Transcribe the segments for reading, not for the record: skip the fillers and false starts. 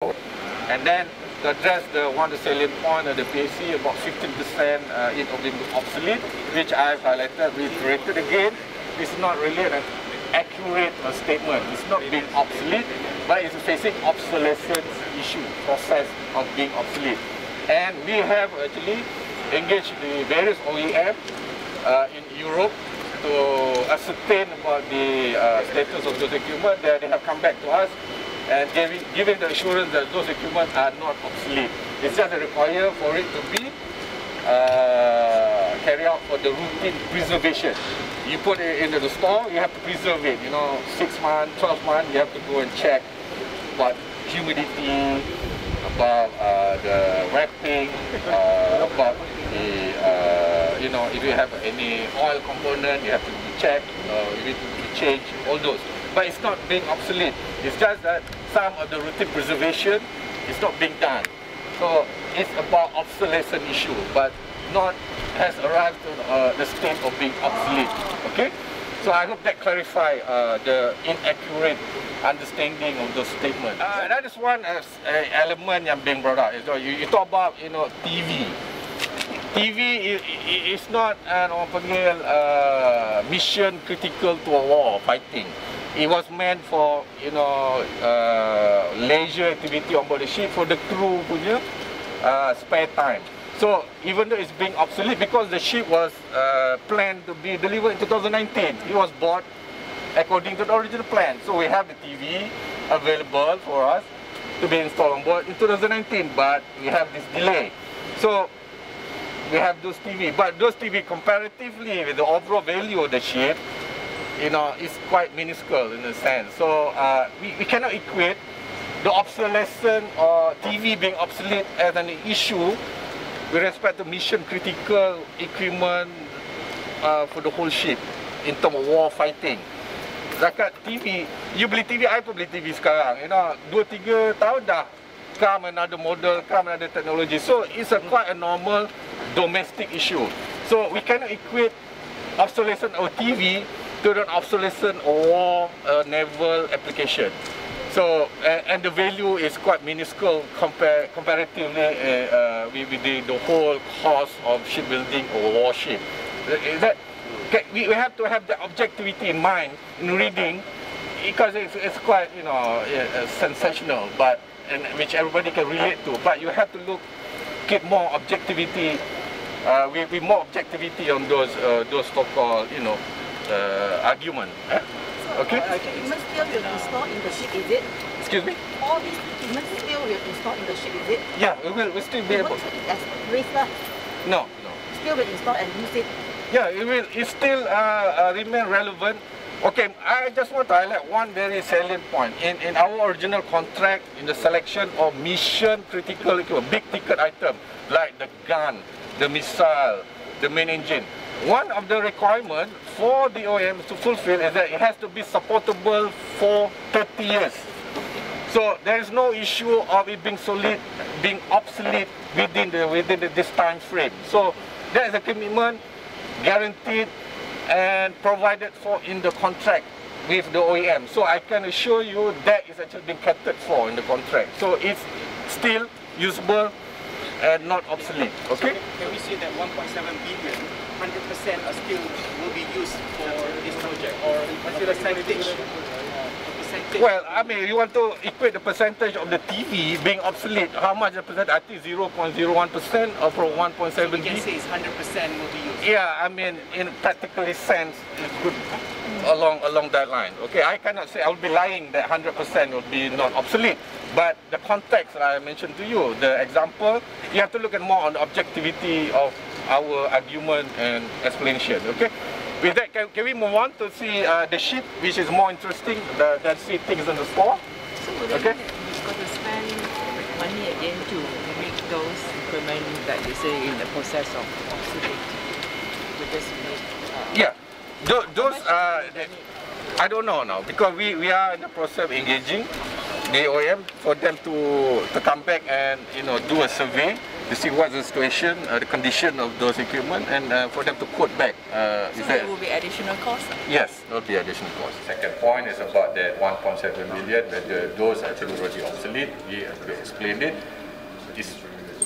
And then to address the salient point of the PAC, about 15% it will be obsolete, which I've highlighted, reiterated again. It's not really an accurate statement. It's not being obsolete, but it's facing obsolescence issue, process of being obsolete. And we have actually engaged the various OEM in Europe to ascertain about the status of those equipment. That they have come back to us and giving the assurance that those equipment are not obsolete. It's just required for it to be carried out for the routine preservation. You put it into the store, you have to preserve it. 6 months, 12 months, you have to go and check about humidity, about the wrapping, about the if you have any oil component, you have to be checked, you need to be changed, all those. But it's not being obsolete. It's just that some of the routine preservation is not being done. So it's about obsolescence issue, but not has arrived to the state of being obsolete. Okay? So I hope that clarifies the inaccurate understanding of those statements. That is one element yang being brought up. You talk about TV. TV is not mission critical to a war fighting. It was meant for leisure activity on board the ship for the crew punya spare time. So even though it's being obsolete because the ship was planned to be delivered in 2019, it was bought according to the original plan. So we have the TV available for us to be installed on board in 2019, but we have this delay. So we have those TV, but those TV comparatively with the overall value of the ship, is quite minuscule in a sense. So we cannot equate the obsolescence or TV being obsolete as an issue with respect to mission critical equipment for the whole ship in terms of war fighting. Zakat TV, you beli TV, I pun beli TV sekarang. 2-3 tahun dah come another model, come another technology. So it's quite a normal domestic issue. So we cannot equate obsolescence of TV to the obsolescence of war naval application. So and the value is quite minuscule comparatively with the whole cost of shipbuilding or warship. We have to have the objectivity in mind in reading because it's quite sensational, but which everybody can relate to. But you have to get more objectivity. With more objectivity on those so-called argument. Okay. Equipment still will be installed in the ship, is it? Excuse me? All these equipment still will be installed in the ship, is it? Yeah, we'll still be able. As razor? No. Still will install and use it? Yeah, it still remain relevant. Okay, I just want to highlight one very salient point. In our original contract, in the selection of mission critical equipment, big ticket item like the gun, the missile, the main engine. One of the requirements for the OEM to fulfill is that it has to be supportable for 30 years. So there is no issue of it being obsolete within this time frame. So that is a commitment guaranteed and provided for in the contract with the OEM. So I can assure you that is actually being catered for in the contract. So it's still usable and not obsolete. Okay? So can we say that 1.7 billion, 100% are still will be used for this project, or what's the percentage? Well, I mean, you want to equate the percentage of the TV being obsolete. How much the percent? I think 0.01% of 1.7 billion. You can say it's 100% will be used. Yeah, I mean, in practically sense, it could along that line. Okay, I cannot say, I would be lying that 100% will be not obsolete. But the context that I mentioned to you, the example, you have to look at more on the objectivity of our argument and explanation. Okay. With that, can we move on to see the ship, which is more interesting than see things in the store? So okay. You've got to spend money again to make those equipment that you say in the process of obsolete. To just make. Yeah, those I don't know now because we are in the process of engaging the OEM for them to come back and do a survey to see what's the situation, the condition of those equipment, and for them to quote back. So there will be additional costs? Yes, there will be additional costs. Second point is about that 1.7 million, whether those actually already obsolete. We explained it. It's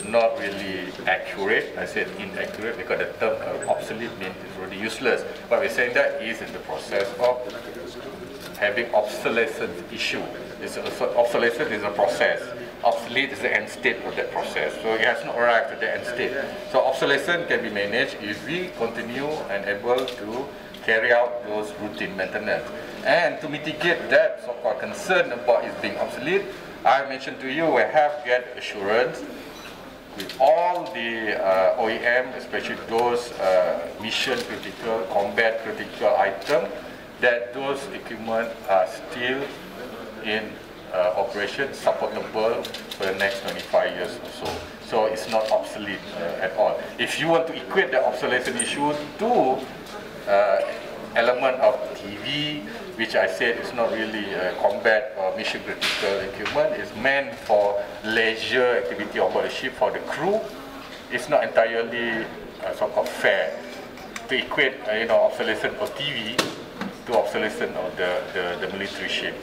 not really accurate. I said inaccurate because the term obsolete means it's already useless. But we're saying that is in the process of having obsolescence issue. Obsolescence is a process. Obsolete is the end state of that process. So it has not arrived at the end state. So obsolescence can be managed if we continue and able to carry out those routine maintenance. And to mitigate that so-called concern about it being obsolete, I mentioned to you we have get assurance with all the OEM, especially those mission critical, combat critical items, that those equipment are still in operation, supportable for the next 25 years or so. So it's not obsolete at all. If you want to equate the obsolescence issue to element of TV, which I said is not really combat or mission critical equipment, it's meant for leisure activity on board the ship for the crew. It's not entirely so-called fair to equate obsolescence of TV to obsolescence of the military ship.